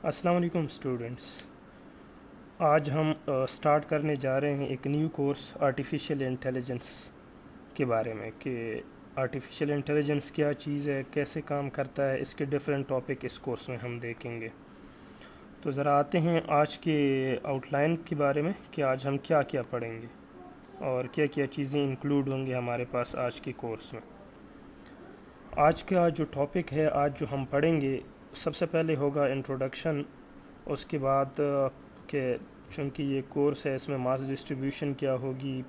السلام علیکم اسٹوڈنٹس. آج ہم سٹارٹ کرنے جا رہے ہیں ایک نیو کورس آرٹیفیشیل انٹیلیجنس کے بارے میں کہ آرٹیفیشیل انٹیلیجنس کیا چیز ہے, کیسے کام کرتا ہے. اس کے ڈیفرنٹ ٹاپک اس کورس میں ہم دیکھیں گے. تو ذرا آتے ہیں آج کے آؤٹ لائن کے بارے میں کہ آج ہم کیا کیا پڑھیں گے اور کیا کیا چیزیں انکلوڈ ہوں گے ہمارے پاس آج کے کورس میں. آج کا جو ٹاپک ہے, آج جو ہم پڑھیں گے, سب سے پہلے ہوگا انٹروڈکشن. اس کے بعد کہ چونکہ یہ کورس ہے اس میں ماس ڈسٹریبیوشن کیا ہوگی.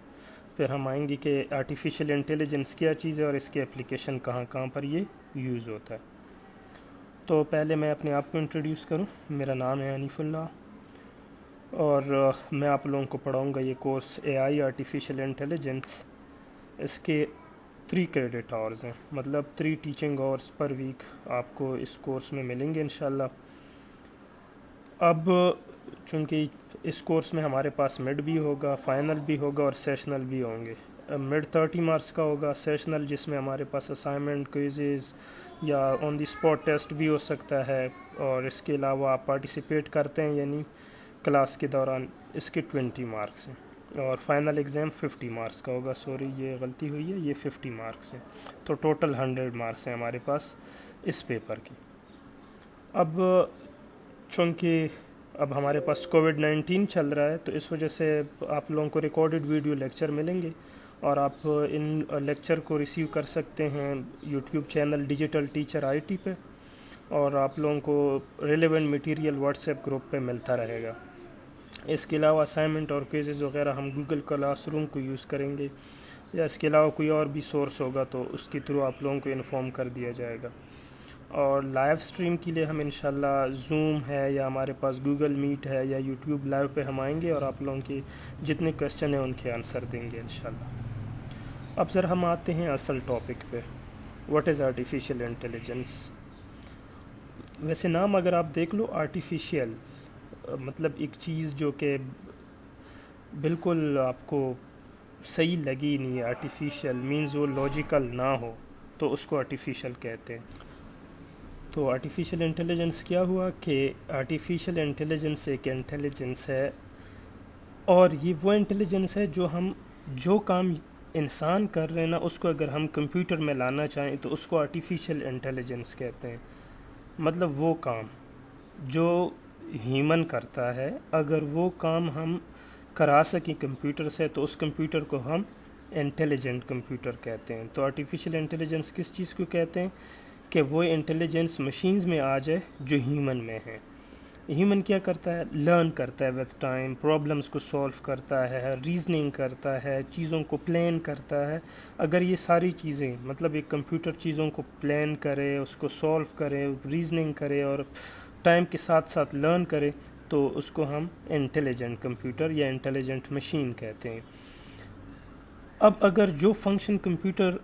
پھر ہم آئیں گے کہ آرٹیفیشیل انٹیلیجنس کیا چیز ہے اور اس کے اپلیکیشن کہاں کہاں پر یہ یوز ہوتا ہے. تو پہلے میں اپنے آپ کو انٹروڈیوس کروں. میرا نام ہے انیف اللہ اور میں آپ لوگوں کو پڑھاؤں گا یہ course A I artificial intelligence. اس کے 3 کریڈٹ آورز ہیں, مطلب 3 ٹیچنگ آورز پر ویک آپ کو اس کورس میں ملیں گے انشاءاللہ. اب چونکہ اس کورس میں ہمارے پاس مڈ بھی ہوگا, فائنل بھی ہوگا اور سیشنل بھی ہوں گے. مڈ 30 مارکس کا ہوگا, سیشنل جس میں ہمارے پاس اسائنمنٹ, کوئزز یا آن دی اسپاٹ ٹیسٹ بھی ہو سکتا ہے, اور اس کے علاوہ آپ پارٹیسپیٹ کرتے ہیں یعنی کلاس کے دوران, اس کے 20 مارکس ہیں. اور فائنل ایگزام 50 مارکس کا ہوگا. سوری یہ غلطی ہوئی ہے, یہ 50 مارکس ہیں. تو ٹوٹل 100 مارکس ہیں ہمارے پاس اس پیپر کی. اب چونکہ اب ہمارے پاس کووڈ-19 چل رہا ہے تو اس وجہ سے آپ لوگوں کو ریکارڈڈ ویڈیو لیکچر ملیں گے, اور آپ ان لیکچر کو ریسیو کر سکتے ہیں YouTube channel digital teacher I T پہ, اور آپ لوگوں کو relevant material what's app group پہ ملتا رہے گا. اس کے علاوہ اسائنمنٹ اور کوئزز وغیرہ ہم گوگل کلاس روم کو یوز کریں گے, یا اس کے علاوہ کوئی اور بھی سورس ہوگا تو اس کے تھرو آپ لوگوں کو انفارم کر دیا جائے گا. اور لائیو سٹریم کے لیے ہم انشاءاللہ زوم ہے یا ہمارے پاس گوگل میٹ ہے یا یوٹیوب لائیو پہ ہم آئیں گے اور آپ لوگوں کے جتنے کویسچن ہیں ان کے آنسر دیں گے انشاءاللہ. اب سر ہم آتے ہیں اصل ٹاپک پہ, واٹ از آرٹیفیشیل انٹیلیجنس. ویسے نام اگر آپ دیکھ لو, آرٹیفیشیل مطلب ایک چیز جو کہ بالکل آپ کو صحیح لگی نہیں ہے. آرٹیفیشیل مینز وہ لاجیکل نہ ہو تو اس کو آرٹیفیشیل کہتے ہیں. تو آرٹیفیشیل انٹیلیجنس کیا ہوا کہ آرٹیفیشیل انٹیلیجنس ایک انٹیلیجنس ہے, اور یہ وہ انٹیلیجنس ہے جو کام انسان کر رہے ہیں نا, اس کو اگر ہم کمپیوٹر میں لانا چاہیں تو اس کو آرٹیفیشیل انٹیلیجنس کہتے ہیں. مطلب وہ کام جو ہیومن کرتا ہے, اگر وہ کام ہم کرا سکیں کمپیوٹر سے تو اس کمپیوٹر کو ہم انٹیلیجنٹ کمپیوٹر کہتے ہیں. تو آرٹیفیشیل انٹیلیجنس کس چیز کو کہتے ہیں کہ وہ انٹیلیجنس مشینز میں آ جائے جو ہیومن میں ہے. ہیومن کیا کرتا ہے, لرن کرتا ہے وتھ ٹائم, پرابلمس کو سولو کرتا ہے, ریزننگ کرتا ہے, چیزوں کو پلان کرتا ہے. اگر یہ ساری چیزیں مطلب ایک کمپیوٹر چیزوں کو پلان کرے, اس کو سولو کرے, ریزننگ کرے اور ٹائم کے ساتھ ساتھ لرن کرے, تو اس کو ہم انٹیلیجنٹ کمپیوٹر یا انٹیلیجنٹ مشین کہتے ہیں. اب اگر جو فنکشن کمپیوٹر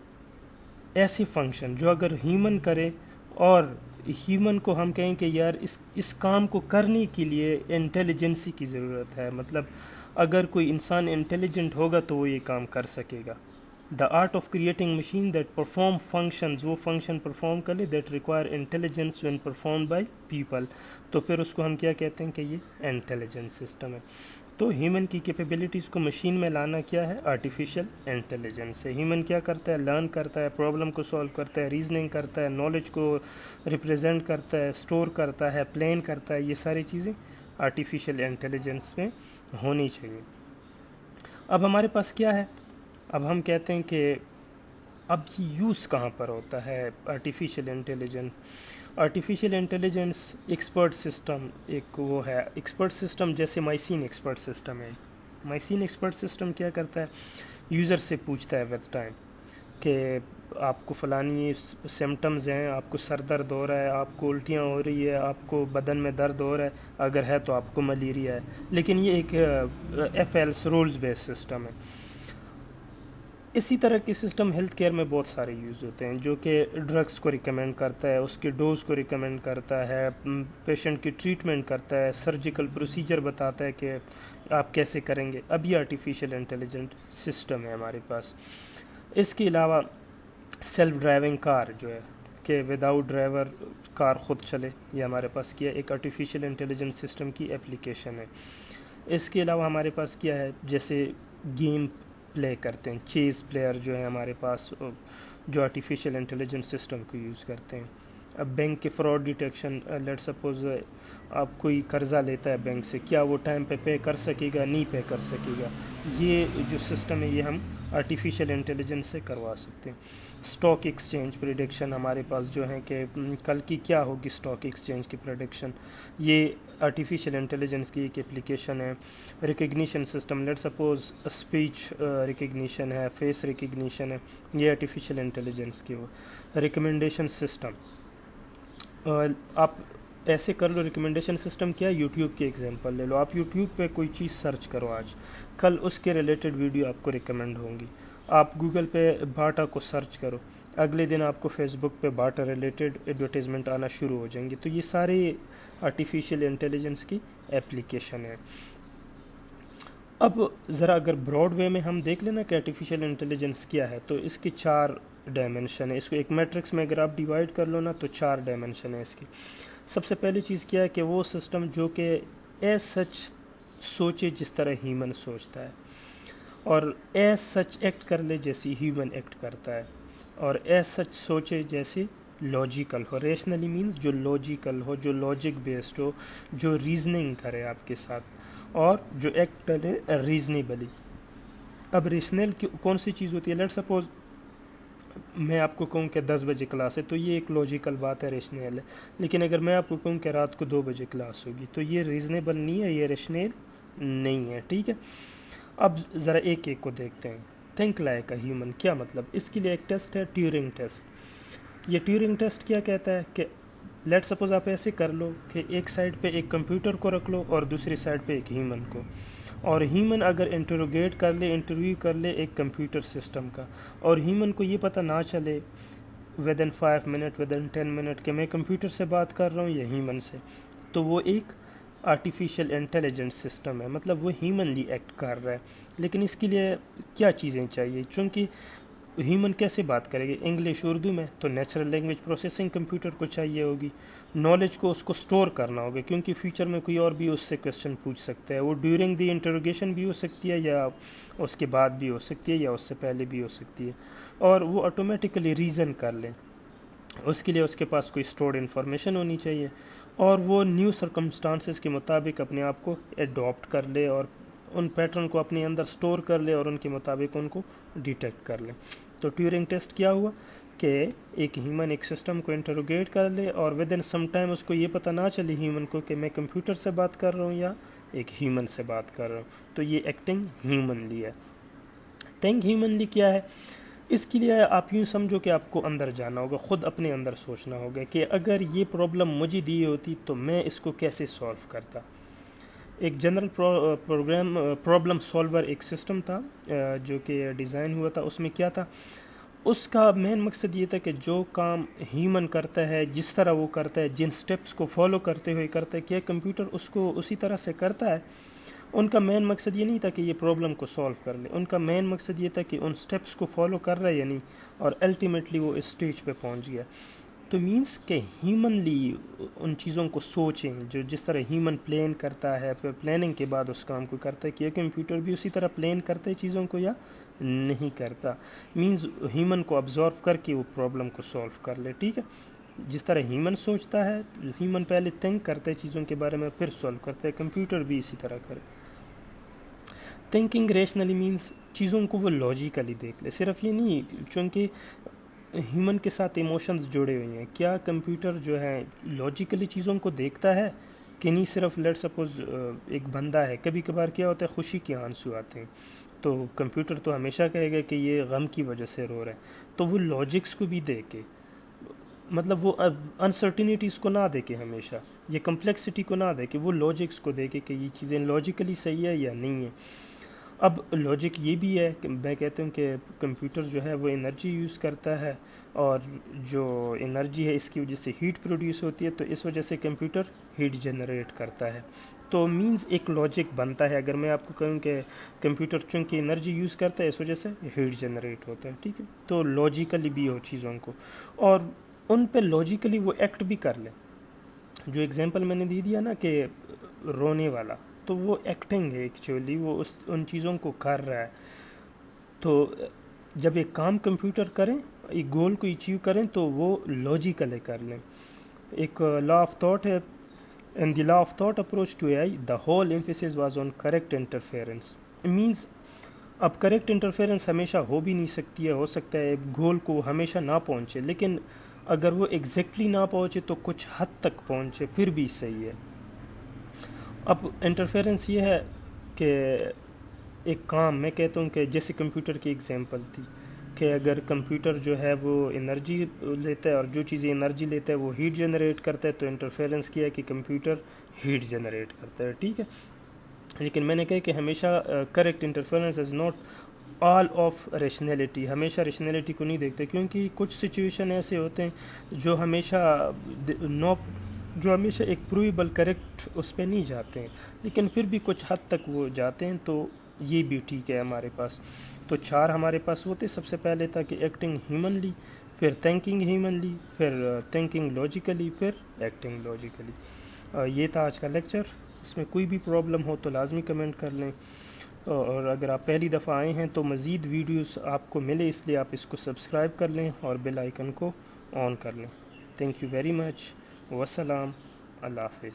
ایسے فنکشن جو اگر ہیومن کرے, اور ہیومن کو ہم کہیں کہ یار اس کام کو کرنے کے لیے انٹیلیجنسی کی ضرورت ہے, مطلب اگر کوئی انسان انٹیلیجنٹ ہوگا تو وہ یہ کام کر سکے گا. The art of creating machine that perform functions, وہ فنکشن پرفارم کر لے that require intelligence when perform by people, تو پھر اس کو ہم کیا کہتے ہیں کہ یہ انٹیلیجنٹ سسٹم ہے. تو ہیومن کی کیپیبلٹیز کو مشین میں لانا کیا ہے, آرٹیفیشیل انٹیلیجنس ہے. ہیومن کیا کرتا ہے, لرن کرتا ہے, پرابلم کو سولو کرتا ہے, ریزننگ کرتا ہے, نالج کو ریپریزنٹ کرتا ہے, اسٹور کرتا ہے, پلان کرتا ہے. یہ ساری چیزیں آرٹیفیشیل انٹیلیجنس میں ہونی چاہیے. اب ہمارے پاس کیا ہے, اب ہم کہتے ہیں کہ اب یہ یوز کہاں پر ہوتا ہے artificial intelligence. Artificial intelligence expert system ایک وہ ہے, ایکسپرٹ سسٹم جیسے مائسین ایکسپرٹ سسٹم ہے. مائسین ایکسپرٹ سسٹم کیا کرتا ہے, یوزر سے پوچھتا ہے ود ٹائم کہ آپ کو فلانی سمٹمز ہیں, آپ کو سر درد ہو رہا ہے, آپ کو الٹیاں ہو رہی ہے, آپ کو بدن میں درد ہو رہا ہے, اگر ہے تو آپ کو ملیریا ہے. لیکن یہ ایک ایف ایلس رولز بیس سسٹم ہے. اسی طرح کی سسٹم ہیلتھ کیئر میں بہت سارے یوز ہوتے ہیں, جو کہ ڈرگس کو ریکمینڈ کرتا ہے, اس کے ڈوز کو ریکمینڈ کرتا ہے, پیشنٹ کی ٹریٹمنٹ کرتا ہے, سرجیکل پروسیجر بتاتا ہے کہ آپ کیسے کریں گے. اب یہ آرٹیفیشیل انٹیلیجنٹ سسٹم ہے ہمارے پاس. اس کے علاوہ سیلف ڈرائیونگ کار جو ہے کہ وداؤٹ ڈرائیور کار خود چلے، یہ ہمارے پاس کیا ایک آرٹیفیشیل انٹیلیجنس سسٹم کی اپلیکیشن ہے۔ اس کے علاوہ ہمارے پاس کیا ہے، جیسے گیم پلے کرتے ہیں، چیز پلیئر جو ہے ہمارے پاس، جو آرٹیفیشیل انٹیلیجنس سسٹم کو یوز کرتے ہیں۔ اب بینک کے فراڈ ڈیٹیکشن، لیٹ سپوز آپ کوئی قرضہ لیتا ہے بینک سے، کیا وہ ٹائم پہ کر سکے گا، نہیں پے کر سکے گا، یہ جو سسٹم ہے یہ ہم آرٹیفیشیل انٹیلیجنس سے کروا سکتے ہیں۔ اسٹاک ایکسچینج پریڈکشن ہمارے پاس جو ہیں کہ کل کی کیا ہوگی اسٹاک ایکسچینج کی پریڈکشن، یہ آرٹیفیشیل انٹیلیجنس کی ایک اپلیکیشن ہے۔ Recognition system, let suppose speech recognition ہے، فیس ریکگنیشن ہے، یہ آرٹیفیشیل انٹیلیجنس کی وہ۔ ریکمنڈیشن سسٹم، آپ ایسے کر لو، ریکمنڈیشن سسٹم کیا ہے، یوٹیوب کی ایگزامپل لے لو، آپ یوٹیوب پہ کوئی چیز سرچ کرو آج، کل اس کے ریلیٹڈ ویڈیو آپ کو ریکمینڈ ہوں گی۔ آپ گوگل پہ باٹا کو سرچ کرو، اگلے دن آپ کو فیس بک پہ باٹا ریلیٹڈ ایڈورٹیزمنٹ آنا شروع ہو جائیں گے۔ تو یہ سارے آرٹیفیشیل انٹیلیجنس کی اپلیکیشن ہے۔ اب ذرا اگر براڈ وے میں ہم دیکھ لینا کہ آرٹیفیشیل انٹیلیجنس کیا ہے، تو اس کے 4 ڈائمنشن ہے۔ اس کو ایک میٹرکس میں اگر آپ ڈیوائڈ کر لو نا تو 4 ڈائمنشن ہے اس کی۔ سب سے پہلی چیز کیا ہے کہ وہ سسٹم جو کہ ایز سچ سوچے جس طرح ہیومن سوچتا ہے، اور ایز سچ ایکٹ کر لے جیسی ہیومن ایکٹ کرتا ہے، اور ایز سچ سوچے جیسے لاجیکل ہو۔ ریشنلی مینز جو لاجیکل ہو، جو لاجک بیسڈ ہو، جو ریزننگ کرے آپ کے ساتھ، اور جو ایکٹ کرے ریزنیبلی۔ اب ریشنل کون سی چیز ہوتی ہے، لیٹ سپوز میں آپ کو کہوں کہ 10 بجے کلاس ہے تو یہ ایک لاجیکل بات ہے، ریشنل ہے۔ لیکن اگر میں آپ کو کہوں کہ رات کو 2 بجے کلاس ہوگی تو یہ ریزنیبل نہیں ہے، یہ ریشنل نہیں ہے، ٹھیک ہے۔ اب ذرا ایک ایک کو دیکھتے ہیں۔ تھنک لائک اے ہیومن کیا مطلب، اس کے لیے ایک ٹیسٹ ہے ٹیورنگ ٹیسٹ۔ یہ ٹیورنگ ٹیسٹ کیا کہتا ہے کہ لیٹ سپوز آپ ایسے کر لو کہ ایک سائڈ پہ ایک کمپیوٹر کو رکھ لو اور دوسری سائڈ پہ ایک ہیومن کو، اور ہیومن اگر انٹروگیٹ کر لے، انٹرویو کر لے ایک کمپیوٹر سسٹم کا، اور ہیومن کو یہ پتہ نہ چلے ودن 5 منٹ، ودن 10 منٹ کہ میں کمپیوٹر سے بات کر رہا ہوں یا ہیومن سے، تو وہ ایک آرٹیفیشیل انٹیلیجنس سسٹم ہے، مطلب وہ ہیومنلی ایکٹ کر رہا ہے۔ لیکن اس کے لیے کیا چیزیں چاہیے، چونکہ ہیومن کیسے بات کرے گی، انگلش اردو میں، تو نیچرل لینگویج پروسیسنگ کمپیوٹر کو چاہیے ہوگی۔ نالج کو اس کو سٹور کرنا ہوگا، کیونکہ فیوچر میں کوئی اور بھی اس سے کویسچن پوچھ سکتا ہے، وہ ڈیورنگ دی انٹروگیشن بھی ہو سکتی ہے، یا اس کے بعد بھی ہو سکتی ہے، یا اس سے پہلے بھی ہو سکتی ہے، اور وہ آٹومیٹیکلی ریزن کر لیں۔ اس کے لیے اس کے پاس کوئی سٹورڈ انفارمیشن ہونی چاہیے، اور وہ نیو سرکمسٹانسز کے مطابق اپنے آپ کو ایڈاپٹ کر لے، اور ان پیٹرن کو اپنے اندر سٹور کر لے، اور ان کے مطابق ان کو ڈیٹیکٹ کر لے۔ تو ٹیورنگ ٹیسٹ کیا ہوا کہ ایک ہیومن ایک سسٹم کو انٹروگیٹ کر لے، اور ود ان سم ٹائم اس کو یہ پتہ نہ چلے ہیومن کو کہ میں کمپیوٹر سے بات کر رہا ہوں یا ایک ہیومن سے بات کر رہا ہوں، تو یہ ایکٹنگ ہیومنلی ہے۔ تھنک ہیومنلی کیا ہے، اس کے لیے آپ یوں سمجھو کہ آپ کو اندر جانا ہوگا، خود اپنے اندر سوچنا ہوگا کہ اگر یہ پرابلم مجھے دی ہوتی تو میں اس کو کیسے سولو کرتا۔ ایک جنرل پرابلم سولور ایک سسٹم تھا جو کہ ڈیزائن ہوا تھا، اس میں کیا تھا، اس کا مین مقصد یہ تھا کہ جو کام ہیومن کرتا ہے، جس طرح وہ کرتا ہے، جن سٹیپس کو فالو کرتے ہوئے کرتا ہے، کیا کمپیوٹر اس کو اسی طرح سے کرتا ہے۔ ان کا مین مقصد یہ نہیں تھا کہ یہ پرابلم کو سولو کر لے، ان کا مین مقصد یہ تھا کہ ان سٹیپس کو فالو کر رہا ہے یا نہیں، اور الٹیمیٹلی وہ اس سٹیج پہ پہنچ گیا۔ تو مینس کہ ہیومنلی ان چیزوں کو سوچیں، جو جس طرح ہیومن پلان کرتا ہے، پھر پلاننگ کے بعد اس کام کو کرتا ہے، کہ کمپیوٹر بھی اسی طرح پلان کرتا ہے چیزوں کو یا نہیں کرتا۔ مینز ہیومن کو ابزارو کر کے وہ پرابلم کو سولو کر لے، ٹھیک ہے۔ جس طرح ہیومن سوچتا ہے، ہیومن پہلے تھنک کرتا ہے چیزوں کے بارے میں، پھر سولو کرتا ہے، کمپیوٹر بھی اسی طرح کرے۔ تھنکنگ ریشنلی مینز چیزوں کو وہ لاجیکلی دیکھ لے، صرف یہ نہیں، چونکہ ہیومن کے ساتھ ایموشنز جڑے ہوئے ہیں، کیا کمپیوٹر جو ہے لاجیکلی چیزوں کو دیکھتا ہے کہ نہیں، صرف لیٹ سپوز ایک بندہ ہے، کبھی کبھار کیا ہوتا ہے خوشی کے آنسو آتے ہیں، تو کمپیوٹر تو ہمیشہ کہے گا کہ یہ غم کی وجہ سے رو رہا ہے، تو وہ لاجکس کو بھی دیکھے، مطلب وہ انسرٹینٹیز کو نہ دیکھے، ہمیشہ یہ کمپلیکسٹی کو نہ دیکھے، وہ لاجکس کو دیکھے کہ یہ چیزیں لاجیکلی صحیح ہے یا نہیں ہے۔ اب لاجک یہ بھی ہے کہ میں کہتا ہوں کہ کمپیوٹر جو ہے وہ انرجی یوز کرتا ہے، اور جو انرجی ہے اس کی وجہ سے ہیٹ پروڈیوس ہوتی ہے، تو اس وجہ سے کمپیوٹر ہیٹ جنریٹ کرتا ہے، تو مینز ایک لاجک بنتا ہے۔ اگر میں آپ کو کہوں کہ کمپیوٹر چونکہ انرجی یوز کرتا ہے اس وجہ سے ہیٹ جنریٹ ہوتا ہے، ٹھیک ہے، تو لاجیکلی بھی ہو چیزوں کو۔ اور ان پہ لاجیکلی وہ ایکٹ بھی کر لیں. جو ایگزامپل میں نے دے دیا نا کہ رونے والا، تو وہ ایکٹنگ ہے ایکچولی، وہ ان چیزوں کو کر رہا ہے. تو جب ایک کام کمپیوٹر کریں، ایک گول کو اچیو کریں، تو وہ لاجیکلی کر لیں. ایک لا آف تھاٹ ہے. In the law of thought approach to AI, the whole emphasis was on correct interference. It means اب کریکٹ انٹرفیئرنس ہمیشہ ہو بھی نہیں سکتی ہے، ہو سکتا ہے گول کو ہمیشہ نہ پہنچے، لیکن اگر وہ ایگزیکٹلی نہ پہنچے تو کچھ حد تک پہنچے پھر بھی صحیح ہے. اب انٹرفیئرنس یہ ہے کہ ایک کام میں کہتا ہوں کہ جیسے کمپیوٹر کی ایگزامپل تھی کہ اگر کمپیوٹر جو ہے وہ انرجی لیتا ہے، اور جو چیزیں انرجی لیتا ہے وہ ہیٹ جنریٹ کرتا ہے، تو انٹرفیئرنس کیا ہے کہ کمپیوٹر ہیٹ جنریٹ کرتا ہے. ٹھیک ہے، لیکن میں نے کہا کہ ہمیشہ correct interference is not all of rationality, ہمیشہ ریشنلٹی کو نہیں دیکھتے، کیونکہ کچھ سچویشن ایسے ہوتے ہیں جو ہمیشہ نو جو ہمیشہ ایک پرویبل کریکٹ اس پہ نہیں جاتے ہیں، لیکن پھر بھی کچھ حد تک وہ جاتے ہیں. تو یہ بھی ٹھیک ہے ہمارے پاس. تو 4 ہمارے پاس ہوتے. سب سے پہلے تھا کہ ایکٹنگ ہیومنلی، پھر تھنکنگ ہیومنلی، پھر تھنکنگ لاجیکلی، پھر ایکٹنگ لاجیکلی. یہ تھا آج کا لیکچر. اس میں کوئی بھی پرابلم ہو تو لازمی کمنٹ کر لیں، اور اگر آپ پہلی دفعہ آئے ہیں تو مزید ویڈیوز آپ کو ملے اس لیے آپ اس کو سبسکرائب کر لیں اور بیل آئیکن کو آن کر لیں. Thank you very much. والسلام. اللہ حافظ.